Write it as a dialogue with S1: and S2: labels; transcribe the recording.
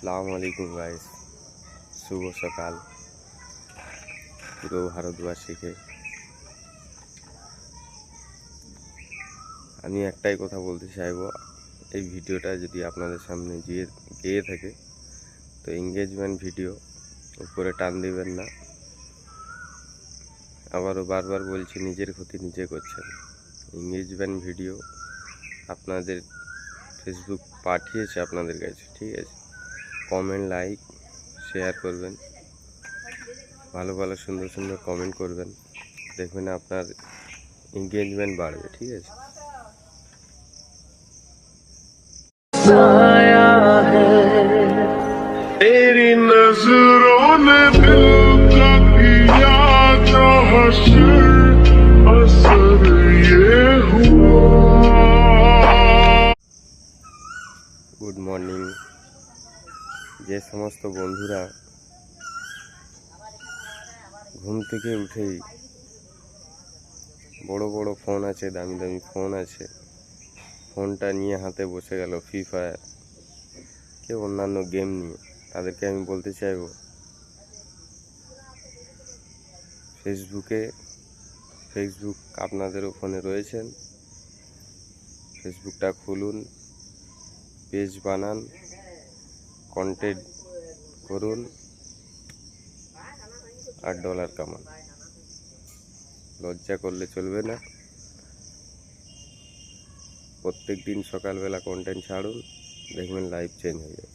S1: আসসালামু আলাইকুম গাইস, শুভ সকাল পুরো ভারতবাসীকে। আমি একটাই কথা বলতে চাইবো, এই ভিডিওটা যদি আপনাদের সামনে গিয়ে থাকে তো এঙ্গেজমেন্ট ভিডিও উপরে টান দিবেন না। আবারও বারবার বলছি, নিজের ক্ষতি নিজে করছেন। এঙ্গেজমেন্ট ভিডিও আপনাদের ফেসবুক পাঠিয়েছে আপনাদের কাছে, ঠিক আছে? কমেন্ট, লাইক, শেয়ার করবেন, ভালো ভালো সুন্দর সুন্দর কমেন্ট করবেন, দেখবেন আপনার এঙ্গেজমেন্ট বাড়বে, ঠিক আছে?
S2: तेरी नजरों ने दिल का किया जो हश्र असर ये हुआ।
S1: Good morning. যে সমস্ত বন্ধুরা ঘুম থেকে উঠেই বড় বড় ফোন আছে, দামি দামি ফোন আছে, ফোনটা নিয়ে হাতে বসে গেল ফ্রি ফায়ার, কেউ অন্যান্য গেম নিয়ে, তাদেরকে আমি বলতে চাইবো, ফেসবুক আপনাদেরও ফোনে রয়েছেন, ফেসবুকটা খুলুন, পেজ বানান, কন্টেন্ট করুন আর ডলার কামান। লজ্জা করলে চলবে না। প্রত্যেক দিন সকালবেলা কন্টেন্ট ছাড়ুন, দেখবেন লাইফ চেঞ্জ হয়ে যাবে।